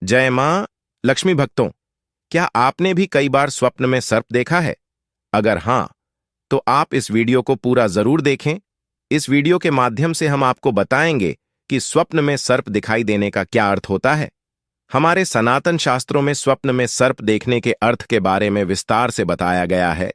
जय मां लक्ष्मी भक्तों, क्या आपने भी कई बार स्वप्न में सर्प देखा है? अगर हां, तो आप इस वीडियो को पूरा जरूर देखें। इस वीडियो के माध्यम से हम आपको बताएंगे कि स्वप्न में सर्प दिखाई देने का क्या अर्थ होता है। हमारे सनातन शास्त्रों में स्वप्न में सर्प देखने के अर्थ के बारे में विस्तार से बताया गया है।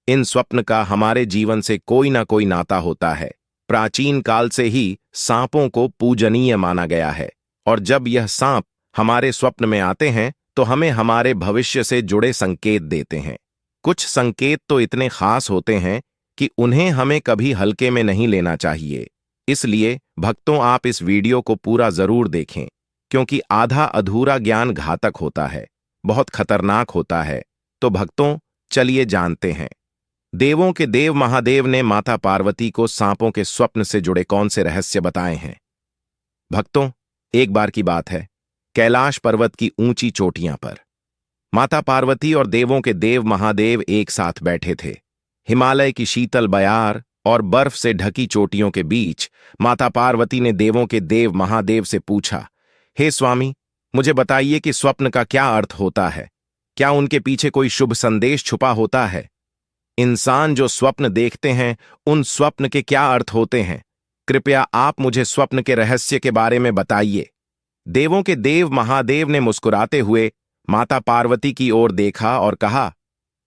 इन स्वप्न का हमारे जीवन से कोई ना कोई नाता होता है। प्राचीन काल से ही सांपों को पूजनीय माना गया है, और जब यह सांप हमारे स्वप्न में आते हैं तो हमें हमारे भविष्य से जुड़े संकेत देते हैं। कुछ संकेत तो इतने खास होते हैं कि उन्हें हमें कभी हल्के में नहीं लेना चाहिए। इसलिए भक्तों, आप इस वीडियो को पूरा जरूर देखें, क्योंकि आधा अधूरा ज्ञान घातक होता है, बहुत खतरनाक होता है। तो भक्तों, चलिए जानते हैं। देवों के देव महादेव ने माता पार्वती को सांपों के स्वप्न से जुड़े कौन से रहस्य बताए हैं? भक्तों, एक बार की बात है, कैलाश पर्वत की ऊंची चोटियां पर माता पार्वती और देवों के देव महादेव एक साथ बैठे थे। हिमालय की शीतल बयार और बर्फ से ढकी चोटियों के बीच माता पार्वती ने देवों के देव महादेव से पूछा, हे स्वामी, मुझे बताइए कि स्वप्न का क्या अर्थ होता है? क्या उनके पीछे कोई शुभ संदेश छुपा होता है? इंसान जो स्वप्न देखते हैं, उन स्वप्न के क्या अर्थ होते हैं? कृपया आप मुझे स्वप्न के रहस्य के बारे में बताइए। देवों के देव महादेव ने मुस्कुराते हुए माता पार्वती की ओर देखा और कहा,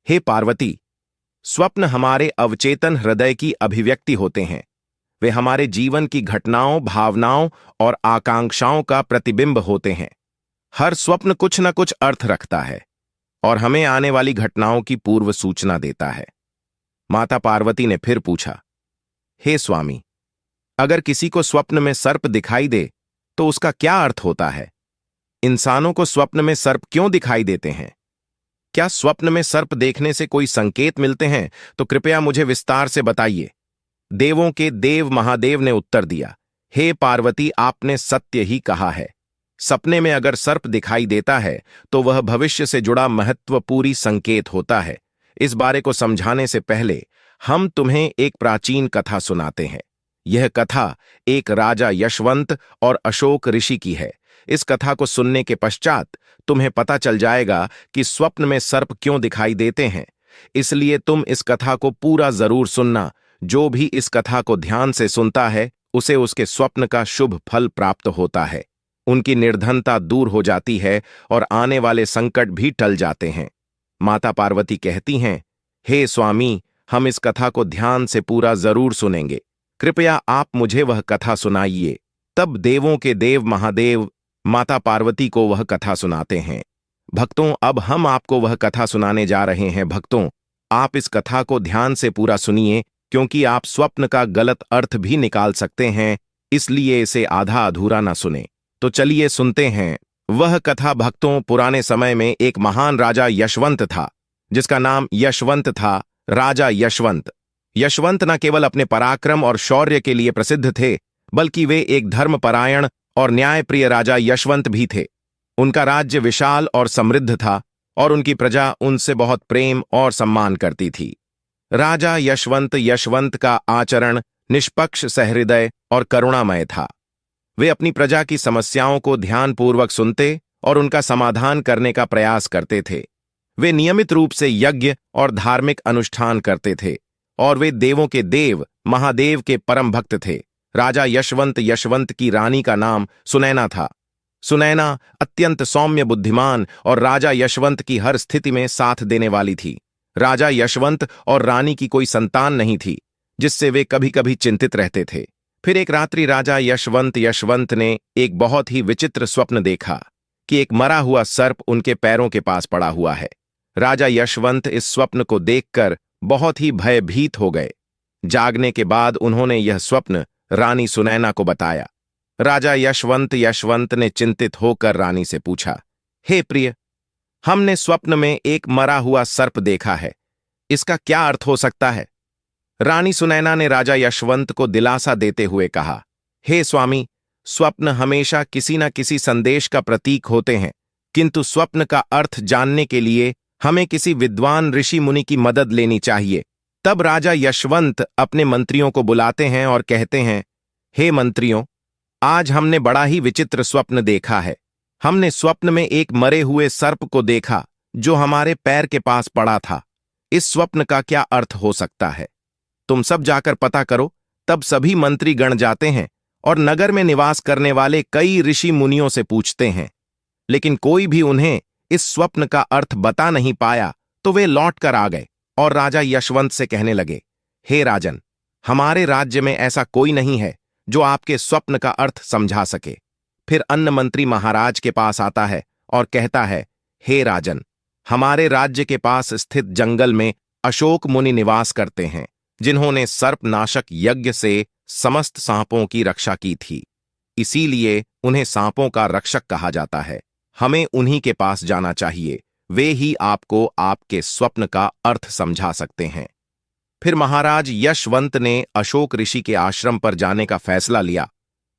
हे पार्वती, स्वप्न हमारे अवचेतन हृदय की अभिव्यक्ति होते हैं। वे हमारे जीवन की घटनाओं, भावनाओं और आकांक्षाओं का प्रतिबिंब होते हैं। हर स्वप्न कुछ न कुछ अर्थ रखता है और हमें आने वाली घटनाओं की पूर्व सूचना देता है। माता पार्वती ने फिर पूछा, हे स्वामी, अगर किसी को स्वप्न में सर्प दिखाई दे तो उसका क्या अर्थ होता है? इंसानों को स्वप्न में सर्प क्यों दिखाई देते हैं? क्या स्वप्न में सर्प देखने से कोई संकेत मिलते हैं? तो कृपया मुझे विस्तार से बताइए। देवों के देव महादेव ने उत्तर दिया, हे पार्वती, आपने सत्य ही कहा है। सपने में अगर सर्प दिखाई देता है तो वह भविष्य से जुड़ा महत्वपूर्ण संकेत होता है। इस बारे को समझाने से पहले हम तुम्हें एक प्राचीन कथा सुनाते हैं। यह कथा एक राजा यशवंत और अशोक ऋषि की है। इस कथा को सुनने के पश्चात तुम्हें पता चल जाएगा कि स्वप्न में सर्प क्यों दिखाई देते हैं। इसलिए तुम इस कथा को पूरा जरूर सुनना। जो भी इस कथा को ध्यान से सुनता है, उसे उसके स्वप्न का शुभ फल प्राप्त होता है। उनकी निर्धनता दूर हो जाती है और आने वाले संकट भी टल जाते हैं। माता पार्वती कहती हैं, हे स्वामी, हम इस कथा को ध्यान से पूरा जरूर सुनेंगे। कृपया आप मुझे वह कथा सुनाइए। तब देवों के देव महादेव माता पार्वती को वह कथा सुनाते हैं। भक्तों, अब हम आपको वह कथा सुनाने जा रहे हैं। भक्तों, आप इस कथा को ध्यान से पूरा सुनिए, क्योंकि आप स्वप्न का गलत अर्थ भी निकाल सकते हैं। इसलिए इसे आधा अधूरा ना सुने। तो चलिए सुनते हैं। वह कथा भक्तों, पुराने समय में एक महान राजा यशवंत था, जिसका नाम यशवंत था। राजा यशवंत न केवल अपने पराक्रम और शौर्य के लिए प्रसिद्ध थे, बल्कि वे एक धर्मपरायण और न्यायप्रिय राजा यशवंत भी थे। उनका राज्य विशाल और समृद्ध था और उनकी प्रजा उनसे बहुत प्रेम और सम्मान करती थी। राजा यशवंत का आचरण निष्पक्ष, सहृदय और करुणामय था। वे अपनी प्रजा की समस्याओं को ध्यानपूर्वक सुनते और उनका समाधान करने का प्रयास करते थे। वे नियमित रूप से यज्ञ और धार्मिक अनुष्ठान करते थे और वे देवों के देव महादेव के परम भक्त थे। राजा यशवंत की रानी का नाम सुनैना था। सुनैना अत्यंत सौम्य, बुद्धिमान और राजा यशवंत की हर स्थिति में साथ देने वाली थी। राजा यशवंत और रानी की कोई संतान नहीं थी, जिससे वे कभी कभी चिंतित रहते थे। फिर एक रात्रि राजा यशवंत ने एक बहुत ही विचित्र स्वप्न देखा कि एक मरा हुआ सर्प उनके पैरों के पास पड़ा हुआ है। राजा यशवंत इस स्वप्न को देखकर बहुत ही भयभीत हो गए। जागने के बाद उन्होंने यह स्वप्न रानी सुनैना को बताया। राजा यशवंत ने चिंतित होकर रानी से पूछा, हे प्रिय, हमने स्वप्न में एक मरा हुआ सर्प देखा है। इसका क्या अर्थ हो सकता है? रानी सुनैना ने राजा यशवंत को दिलासा देते हुए कहा, हे स्वामी, स्वप्न हमेशा किसी न किसी संदेश का प्रतीक होते हैं, किंतु स्वप्न का अर्थ जानने के लिए हमें किसी विद्वान ऋषि मुनि की मदद लेनी चाहिए। तब राजा यशवंत अपने मंत्रियों को बुलाते हैं और कहते हैं, हे मंत्रियों, आज हमने बड़ा ही विचित्र स्वप्न देखा है। हमने स्वप्न में एक मरे हुए सर्प को देखा जो हमारे पैर के पास पड़ा था। इस स्वप्न का क्या अर्थ हो सकता है? तुम सब जाकर पता करो। तब सभी मंत्री गण जाते हैं और नगर में निवास करने वाले कई ऋषि मुनियों से पूछते हैं, लेकिन कोई भी उन्हें इस स्वप्न का अर्थ बता नहीं पाया। तो वे लौट कर आ गए और राजा यशवंत से कहने लगे, हे राजन, हमारे राज्य में ऐसा कोई नहीं है जो आपके स्वप्न का अर्थ समझा सके। फिर अन्न मंत्री महाराज के पास आता है और कहता है, हे राजन, हमारे राज्य के पास स्थित जंगल में अशोक मुनि निवास करते हैं, जिन्होंने सर्पनाशक यज्ञ से समस्त सांपों की रक्षा की थी। इसीलिए उन्हें सांपों का रक्षक कहा जाता है। हमें उन्हीं के पास जाना चाहिए। वे ही आपको आपके स्वप्न का अर्थ समझा सकते हैं। फिर महाराज यशवंत ने अशोक ऋषि के आश्रम पर जाने का फैसला लिया।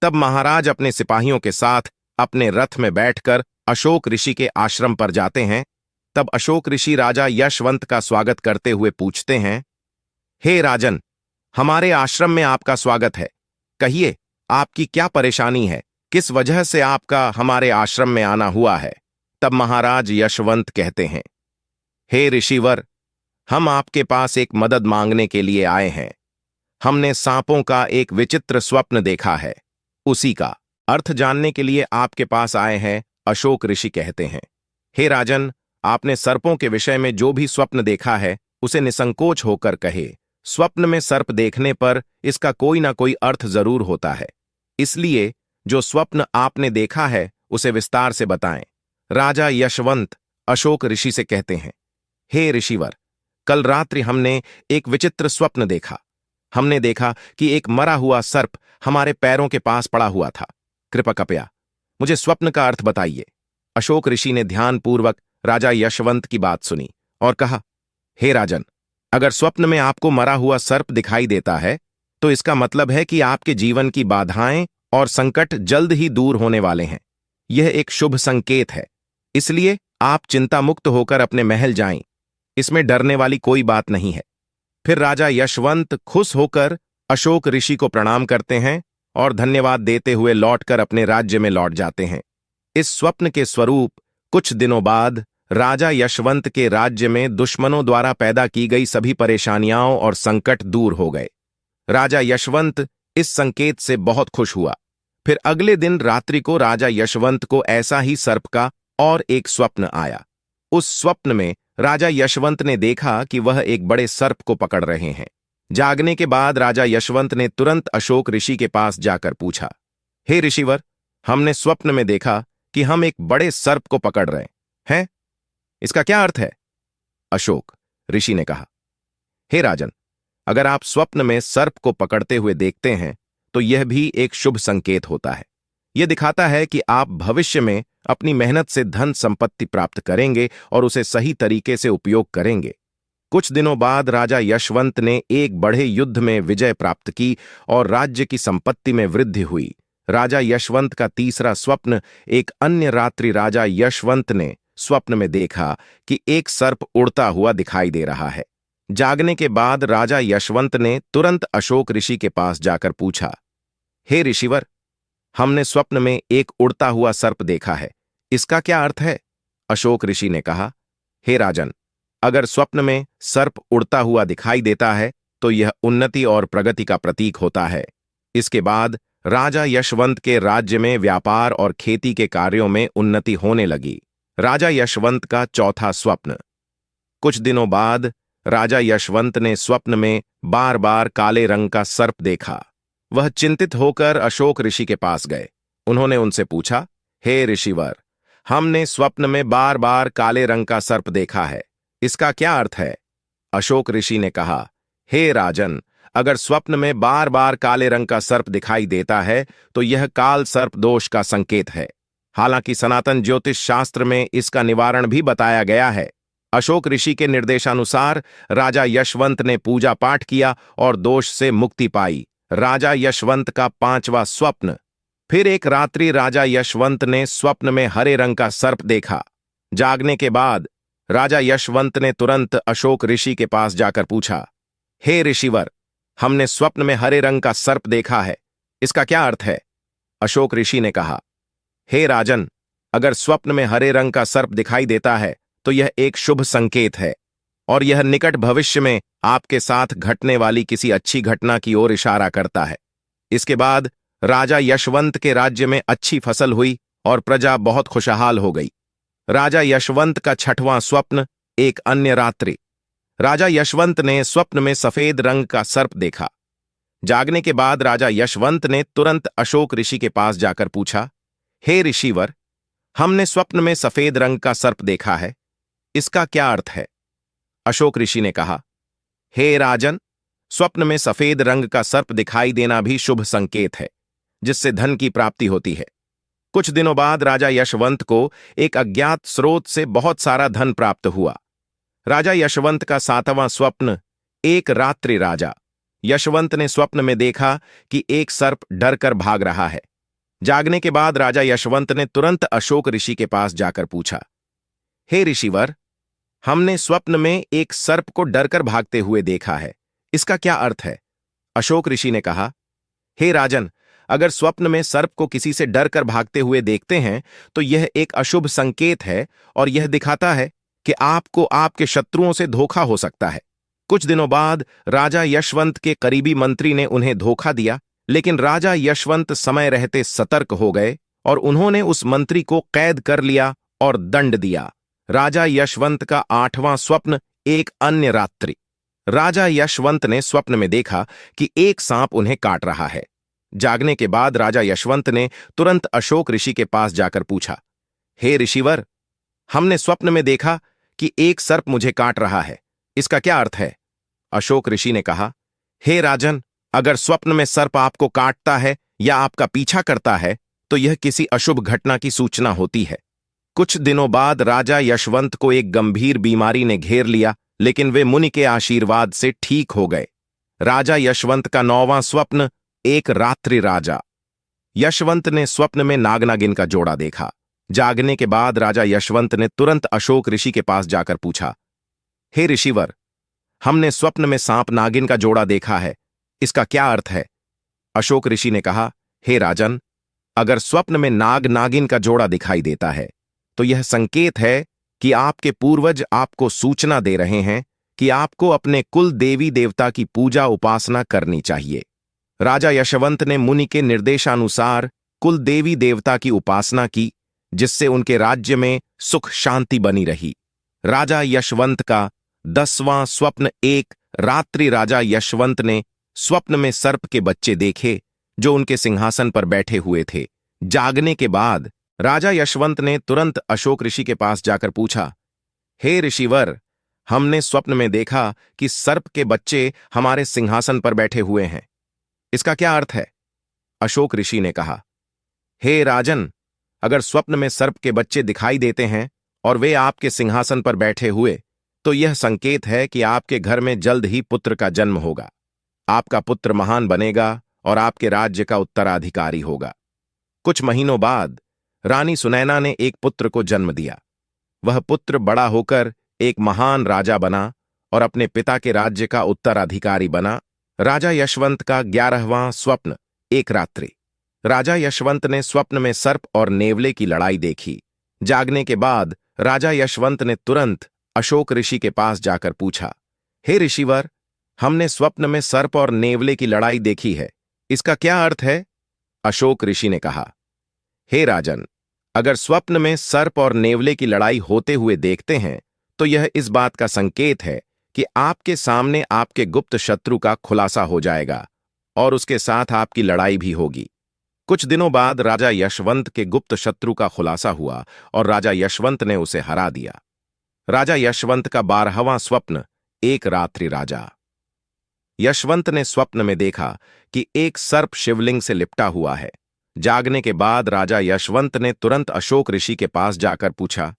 तब महाराज अपने सिपाहियों के साथ अपने रथ में बैठकर अशोक ऋषि के आश्रम पर जाते हैं। तब अशोक ऋषि राजा यशवंत का स्वागत करते हुए पूछते हैं, हे राजन, हमारे आश्रम में आपका स्वागत है। कहिए, आपकी क्या परेशानी है? किस वजह से आपका हमारे आश्रम में आना हुआ है? तब महाराज यशवंत कहते हैं, हे ऋषिवर, हम आपके पास एक मदद मांगने के लिए आए हैं। हमने सांपों का एक विचित्र स्वप्न देखा है। उसी का अर्थ जानने के लिए आपके पास आए हैं। अशोक ऋषि कहते हैं, हे राजन, आपने सर्पों के विषय में जो भी स्वप्न देखा है उसे निसंकोच होकर कहे। स्वप्न में सर्प देखने पर इसका कोई ना कोई अर्थ जरूर होता है। इसलिए जो स्वप्न आपने देखा है उसे विस्तार से बताएं। राजा यशवंत अशोक ऋषि से कहते हैं, हे ऋषिवर, कल रात्रि हमने एक विचित्र स्वप्न देखा। हमने देखा कि एक मरा हुआ सर्प हमारे पैरों के पास पड़ा हुआ था। कृपया मुझे स्वप्न का अर्थ बताइए। अशोक ऋषि ने ध्यानपूर्वक राजा यशवंत की बात सुनी और कहा, हे राजन, अगर स्वप्न में आपको मरा हुआ सर्प दिखाई देता है तो इसका मतलब है कि आपके जीवन की बाधाएं और संकट जल्द ही दूर होने वाले हैं। यह एक शुभ संकेत है। इसलिए आप चिंता मुक्त होकर अपने महल जाएं। इसमें डरने वाली कोई बात नहीं है। फिर राजा यशवंत खुश होकर अशोक ऋषि को प्रणाम करते हैं और धन्यवाद देते हुए लौटकर अपने राज्य में लौट जाते हैं। इस स्वप्न के स्वरूप कुछ दिनों बाद राजा यशवंत के राज्य में दुश्मनों द्वारा पैदा की गई सभी परेशानियां और संकट दूर हो गए। राजा यशवंत इस संकेत से बहुत खुश हुआ। फिर अगले दिन रात्रि को राजा यशवंत को ऐसा ही सर्प का और एक स्वप्न आया। उस स्वप्न में राजा यशवंत ने देखा कि वह एक बड़े सर्प को पकड़ रहे हैं। जागने के बाद राजा यशवंत ने तुरंत अशोक ऋषि के पास जाकर पूछा, हे ऋषिवर, हमने स्वप्न में देखा कि हम एक बड़े सर्प को पकड़ रहे हैं। इसका क्या अर्थ है? अशोक ऋषि ने कहा, हे राजन, अगर आप स्वप्न में सर्प को पकड़ते हुए देखते हैं तो यह भी एक शुभ संकेत होता है। यह दिखाता है कि आप भविष्य में अपनी मेहनत से धन संपत्ति प्राप्त करेंगे और उसे सही तरीके से उपयोग करेंगे। कुछ दिनों बाद राजा यशवंत ने एक बड़े युद्ध में विजय प्राप्त की और राज्य की संपत्ति में वृद्धि हुई। राजा यशवंत का तीसरा स्वप्न एक अन्य रात्रि राजा यशवंत ने स्वप्न में देखा कि एक सर्प उड़ता हुआ दिखाई दे रहा है। जागने के बाद राजा यशवंत ने तुरंत अशोक ऋषि के पास जाकर पूछा, हे ऋषिवर, हमने स्वप्न में एक उड़ता हुआ सर्प देखा है। इसका क्या अर्थ है? अशोक ऋषि ने कहा, हे राजन, अगर स्वप्न में सर्प उड़ता हुआ दिखाई देता है तो यह उन्नति और प्रगति का प्रतीक होता है। इसके बाद राजा यशवंत के राज्य में व्यापार और खेती के कार्यों में उन्नति होने लगी। राजा यशवंत का चौथा स्वप्न। कुछ दिनों बाद राजा यशवंत ने स्वप्न में बार बार काले रंग का सर्प देखा। वह चिंतित होकर अशोक ऋषि के पास गए। उन्होंने उनसे पूछा, हे ऋषिवर, हमने स्वप्न में बार बार काले रंग का सर्प देखा है। इसका क्या अर्थ है? अशोक ऋषि ने कहा, हे राजन, अगर स्वप्न में बार बार काले रंग का सर्प दिखाई देता है तो यह काल सर्प दोष का संकेत है। हालांकि सनातन ज्योतिष शास्त्र में इसका निवारण भी बताया गया है। अशोक ऋषि के निर्देशानुसार राजा यशवंत ने पूजा पाठ किया और दोष से मुक्ति पाई। राजा यशवंत का पांचवा स्वप्न। फिर एक रात्रि राजा यशवंत ने स्वप्न में हरे रंग का सर्प देखा। जागने के बाद राजा यशवंत ने तुरंत अशोक ऋषि के पास जाकर पूछा, हे ऋषिवर, हमने स्वप्न में हरे रंग का सर्प देखा है। इसका क्या अर्थ है? अशोक ऋषि ने कहा, हे राजन, अगर स्वप्न में हरे रंग का सर्प दिखाई देता है तो यह एक शुभ संकेत है और यह निकट भविष्य में आपके साथ घटने वाली किसी अच्छी घटना की ओर इशारा करता है। इसके बाद राजा यशवंत के राज्य में अच्छी फसल हुई और प्रजा बहुत खुशहाल हो गई। राजा यशवंत का छठवां स्वप्न। एक अन्य रात्रि राजा यशवंत ने स्वप्न में सफेद रंग का सर्प देखा। जागने के बाद राजा यशवंत ने तुरंत अशोक ऋषि के पास जाकर पूछा, हे ऋषिवर, हमने स्वप्न में सफेद रंग का सर्प देखा है, इसका क्या अर्थ है? अशोक ऋषि ने कहा, हे राजन, स्वप्न में सफेद रंग का सर्प दिखाई देना भी शुभ संकेत है, जिससे धन की प्राप्ति होती है। कुछ दिनों बाद राजा यशवंत को एक अज्ञात स्रोत से बहुत सारा धन प्राप्त हुआ। राजा यशवंत का सातवां स्वप्न। एक रात्रि राजा यशवंत ने स्वप्न में देखा कि एक सर्प डर कर भाग रहा है। जागने के बाद राजा यशवंत ने तुरंत अशोक ऋषि के पास जाकर पूछा, हे ऋषिवर, हमने स्वप्न में एक सर्प को डरकर भागते हुए देखा है, इसका क्या अर्थ है? अशोक ऋषि ने कहा, हे राजन, अगर स्वप्न में सर्प को किसी से डरकर भागते हुए देखते हैं तो यह एक अशुभ संकेत है और यह दिखाता है कि आपको आपके शत्रुओं से धोखा हो सकता है। कुछ दिनों बाद राजा यशवंत के करीबी मंत्री ने उन्हें धोखा दिया, लेकिन राजा यशवंत समय रहते सतर्क हो गए और उन्होंने उस मंत्री को कैद कर लिया और दंड दिया। राजा यशवंत का आठवां स्वप्न। एक अन्य रात्रि राजा यशवंत ने स्वप्न में देखा कि एक सांप उन्हें काट रहा है। जागने के बाद राजा यशवंत ने तुरंत अशोक ऋषि के पास जाकर पूछा, हे ऋषिवर, हमने स्वप्न में देखा कि एक सर्प मुझे काट रहा है, इसका क्या अर्थ है? अशोक ऋषि ने कहा, हे राजन, अगर स्वप्न में सर्प आपको काटता है या आपका पीछा करता है तो यह किसी अशुभ घटना की सूचना होती है। कुछ दिनों बाद राजा यशवंत को एक गंभीर बीमारी ने घेर लिया, लेकिन वे मुनि के आशीर्वाद से ठीक हो गए। राजा यशवंत का नौवां स्वप्न। एक रात्रि राजा यशवंत ने स्वप्न में नाग नागिन का जोड़ा देखा। जागने के बाद राजा यशवंत ने तुरंत अशोक ऋषि के पास जाकर पूछा, हे ऋषिवर, हमने स्वप्न में सांप नागिन का जोड़ा देखा है, इसका क्या अर्थ है? अशोक ऋषि ने कहा, हे राजन, अगर स्वप्न में नाग नागिन का जोड़ा दिखाई देता है तो यह संकेत है कि आपके पूर्वज आपको सूचना दे रहे हैं कि आपको अपने कुल देवी देवता की पूजा उपासना करनी चाहिए। राजा यशवंत ने मुनि के निर्देशानुसार कुल देवी देवता की उपासना की, जिससे उनके राज्य में सुख शांति बनी रही। राजा यशवंत का 10वां स्वप्न। एक रात्रि राजा यशवंत ने स्वप्न में सर्प के बच्चे देखे जो उनके सिंहासन पर बैठे हुए थे। जागने के बाद राजा यशवंत ने तुरंत अशोक ऋषि के पास जाकर पूछा, हे ऋषिवर, हमने स्वप्न में देखा कि सर्प के बच्चे हमारे सिंहासन पर बैठे हुए हैं, इसका क्या अर्थ है? अशोक ऋषि ने कहा, हे राजन, अगर स्वप्न में सर्प के बच्चे दिखाई देते हैं और वे आपके सिंहासन पर बैठे हुए तो यह संकेत है कि आपके घर में जल्द ही पुत्र का जन्म होगा। आपका पुत्र महान बनेगा और आपके राज्य का उत्तराधिकारी होगा। कुछ महीनों बाद रानी सुनैना ने एक पुत्र को जन्म दिया। वह पुत्र बड़ा होकर एक महान राजा बना और अपने पिता के राज्य का उत्तराधिकारी बना। राजा यशवंत का 11वां स्वप्न। एक रात्रि राजा यशवंत ने स्वप्न में सर्प और नेवले की लड़ाई देखी। जागने के बाद राजा यशवंत ने तुरंत अशोक ऋषि के पास जाकर पूछा, हे ऋषिवर, हमने स्वप्न में सर्प और नेवले की लड़ाई देखी है, इसका क्या अर्थ है? अशोक ऋषि ने कहा, हे राजन, अगर स्वप्न में सर्प और नेवले की लड़ाई होते हुए देखते हैं तो यह इस बात का संकेत है कि आपके सामने आपके गुप्त शत्रु का खुलासा हो जाएगा और उसके साथ आपकी लड़ाई भी होगी। कुछ दिनों बाद राजा यशवंत के गुप्त शत्रु का खुलासा हुआ और राजा यशवंत ने उसे हरा दिया। राजा यशवंत का 12वां स्वप्न। एक रात्रि राजा यशवंत ने स्वप्न में देखा कि एक सर्प शिवलिंग से लिपटा हुआ है। जागने के बाद राजा यशवंत ने तुरंत अशोक ऋषि के पास जाकर पूछा,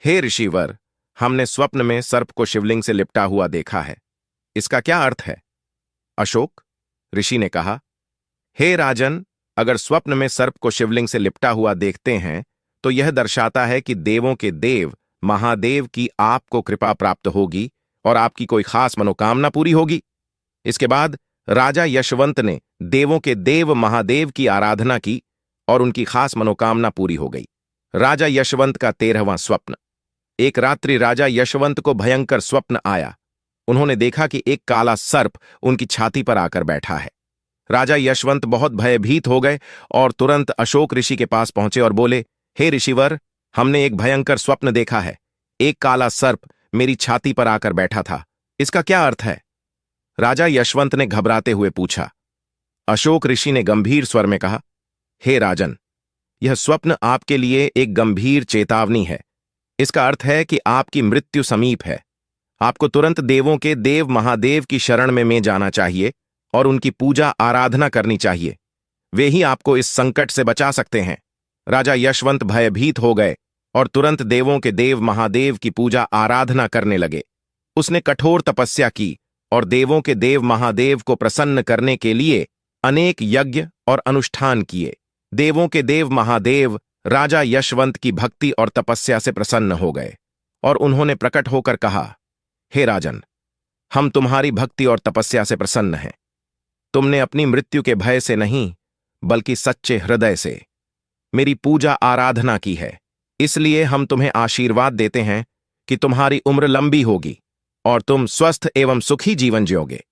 हे ऋषिवर, हमने स्वप्न में सर्प को शिवलिंग से लिपटा हुआ देखा है, इसका क्या अर्थ है? अशोक ऋषि ने कहा, हे राजन, अगर स्वप्न में सर्प को शिवलिंग से लिपटा हुआ देखते हैं तो यह दर्शाता है कि देवों के देव महादेव की आपको कृपा प्राप्त होगी और आपकी कोई खास मनोकामना पूरी होगी। इसके बाद राजा यशवंत ने देवों के देव महादेव की आराधना की और उनकी खास मनोकामना पूरी हो गई। राजा यशवंत का 13वां स्वप्न। एक रात्रि राजा यशवंत को भयंकर स्वप्न आया। उन्होंने देखा कि एक काला सर्प उनकी छाती पर आकर बैठा है। राजा यशवंत बहुत भयभीत हो गए और तुरंत अशोक ऋषि के पास पहुंचे और बोले, हे ऋषिवर, हमने एक भयंकर स्वप्न देखा है। एक काला सर्प मेरी छाती पर आकर बैठा था। इसका क्या अर्थ है? राजा यशवंत ने घबराते हुए पूछा। अशोक ऋषि ने गंभीर स्वर में कहा, हे राजन, यह स्वप्न आपके लिए एक गंभीर चेतावनी है। इसका अर्थ है कि आपकी मृत्यु समीप है। आपको तुरंत देवों के देव महादेव की शरण में जाना चाहिए और उनकी पूजा आराधना करनी चाहिए। वे ही आपको इस संकट से बचा सकते हैं। राजा यशवंत भयभीत हो गए और तुरंत देवों के देव महादेव की पूजा आराधना करने लगे। उसने कठोर तपस्या की और देवों के देव महादेव को प्रसन्न करने के लिए अनेक यज्ञ और अनुष्ठान किए। देवों के देव महादेव राजा यशवंत की भक्ति और तपस्या से प्रसन्न हो गए और उन्होंने प्रकट होकर कहा, हे राजन, हम तुम्हारी भक्ति और तपस्या से प्रसन्न हैं। तुमने अपनी मृत्यु के भय से नहीं, बल्कि सच्चे हृदय से मेरी पूजा आराधना की है। इसलिए हम तुम्हें आशीर्वाद देते हैं कि तुम्हारी उम्र लंबी होगी और तुम स्वस्थ एवं सुखी जीवन जियोगे।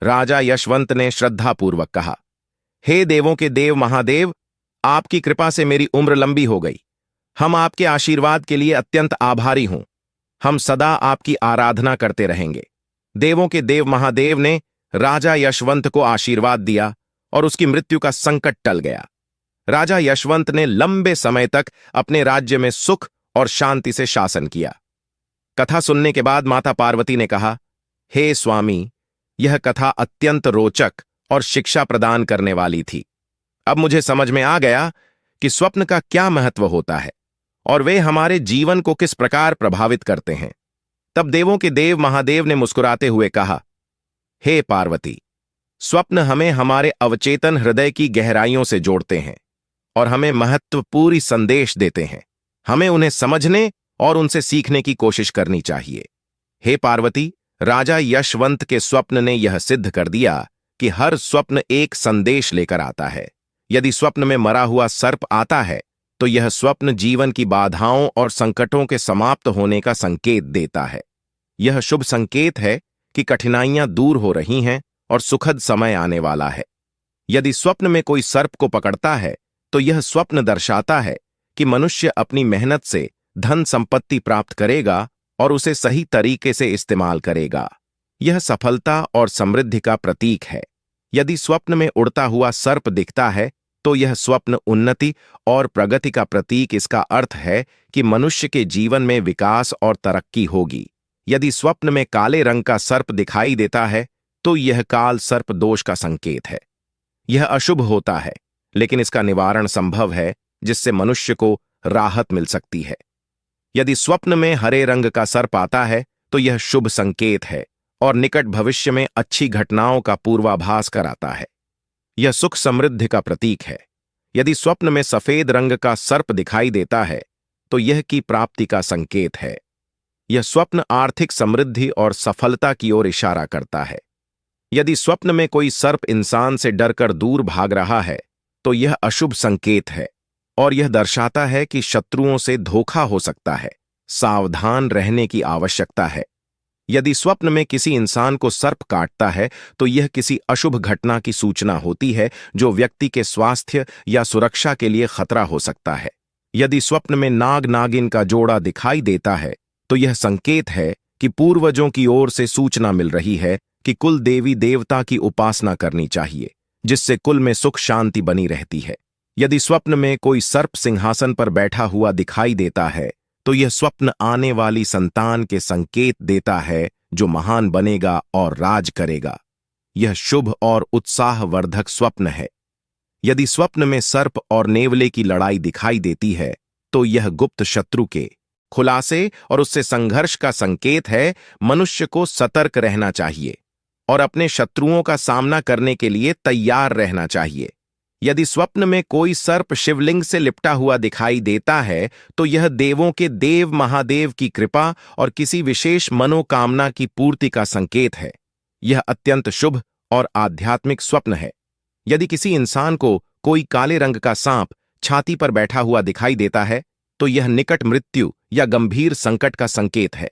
राजा यशवंत ने श्रद्धापूर्वक कहा, हे देवों के देव महादेव, आपकी कृपा से मेरी उम्र लंबी हो गई। हम आपके आशीर्वाद के लिए अत्यंत आभारी हूं। हम सदा आपकी आराधना करते रहेंगे। देवों के देव महादेव ने राजा यशवंत को आशीर्वाद दिया और उसकी मृत्यु का संकट टल गया। राजा यशवंत ने लंबे समय तक अपने राज्य में सुख और शांति से शासन किया। कथा सुनने के बाद माता पार्वती ने कहा, हे स्वामी, यह कथा अत्यंत रोचक और शिक्षा प्रदान करने वाली थी। अब मुझे समझ में आ गया कि स्वप्न का क्या महत्व होता है और वे हमारे जीवन को किस प्रकार प्रभावित करते हैं। तब देवों के देव महादेव ने मुस्कुराते हुए कहा, हे पार्वती, स्वप्न हमें हमारे अवचेतन हृदय की गहराइयों से जोड़ते हैं और हमें महत्वपूर्ण संदेश देते हैं। हमें उन्हें समझने और उनसे सीखने की कोशिश करनी चाहिए। हे पार्वती, राजा यशवंत के स्वप्न ने यह सिद्ध कर दिया कि हर स्वप्न एक संदेश लेकर आता है। यदि स्वप्न में मरा हुआ सर्प आता है, तो यह स्वप्न जीवन की बाधाओं और संकटों के समाप्त होने का संकेत देता है। यह शुभ संकेत है कि कठिनाइयां दूर हो रही हैं और सुखद समय आने वाला है। यदि स्वप्न में कोई सर्प को पकड़ता है, तो यह स्वप्न दर्शाता है कि मनुष्य अपनी मेहनत से धन संपत्ति प्राप्त करेगा और उसे सही तरीके से इस्तेमाल करेगा। यह सफलता और समृद्धि का प्रतीक है। यदि स्वप्न में उड़ता हुआ सर्प दिखता है, तो यह स्वप्न उन्नति और प्रगति का प्रतीक। इसका अर्थ है कि मनुष्य के जीवन में विकास और तरक्की होगी। यदि स्वप्न में काले रंग का सर्प दिखाई देता है, तो यह काल सर्प दोष का संकेत है। यह अशुभ होता है, लेकिन इसका निवारण संभव है, जिससे मनुष्य को राहत मिल सकती है। यदि स्वप्न में हरे रंग का सर्प आता है, तो यह शुभ संकेत है और निकट भविष्य में अच्छी घटनाओं का पूर्वाभास कराता है। यह सुख समृद्धि का प्रतीक है। यदि स्वप्न में सफेद रंग का सर्प दिखाई देता है, तो यह की प्राप्ति का संकेत है। यह स्वप्न आर्थिक समृद्धि और सफलता की ओर इशारा करता है। यदि स्वप्न में कोई सर्प इंसान से डरकर दूर भाग रहा है, तो यह अशुभ संकेत है और यह दर्शाता है कि शत्रुओं से धोखा हो सकता है। सावधान रहने की आवश्यकता है। यदि स्वप्न में किसी इंसान को सर्प काटता है, तो यह किसी अशुभ घटना की सूचना होती है, जो व्यक्ति के स्वास्थ्य या सुरक्षा के लिए खतरा हो सकता है। यदि स्वप्न में नाग नागिन का जोड़ा दिखाई देता है, तो यह संकेत है कि पूर्वजों की ओर से सूचना मिल रही है कि कुल देवी देवता की उपासना करनी चाहिए, जिससे कुल में सुख शांति बनी रहती है। यदि स्वप्न में कोई सर्प सिंहासन पर बैठा हुआ दिखाई देता है, तो यह स्वप्न आने वाली संतान के संकेत देता है, जो महान बनेगा और राज करेगा। यह शुभ और उत्साहवर्धक स्वप्न है। यदि स्वप्न में सर्प और नेवले की लड़ाई दिखाई देती है, तो यह गुप्त शत्रु के खुलासे और उससे संघर्ष का संकेत है। मनुष्य को सतर्क रहना चाहिए और अपने शत्रुओं का सामना करने के लिए तैयार रहना चाहिए। यदि स्वप्न में कोई सर्प शिवलिंग से लिपटा हुआ दिखाई देता है, तो यह देवों के देव महादेव की कृपा और किसी विशेष मनोकामना की पूर्ति का संकेत है। यह अत्यंत शुभ और आध्यात्मिक स्वप्न है। यदि किसी इंसान को कोई काले रंग का सांप छाती पर बैठा हुआ दिखाई देता है, तो यह निकट मृत्यु या गंभीर संकट का संकेत है।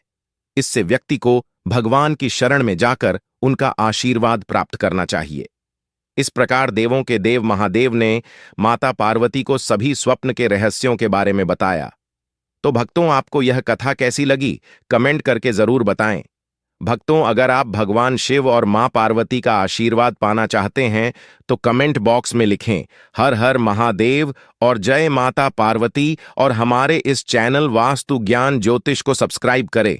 इससे व्यक्ति को भगवान की शरण में जाकर उनका आशीर्वाद प्राप्त करना चाहिए। इस प्रकार देवों के देव महादेव ने माता पार्वती को सभी स्वप्न के रहस्यों के बारे में बताया। तो भक्तों, आपको यह कथा कैसी लगी, कमेंट करके जरूर बताएं। भक्तों, अगर आप भगवान शिव और मां पार्वती का आशीर्वाद पाना चाहते हैं तो कमेंट बॉक्स में लिखें हर हर महादेव और जय माता पार्वती, और हमारे इस चैनल वास्तु ज्ञान ज्योतिष को सब्सक्राइब करें।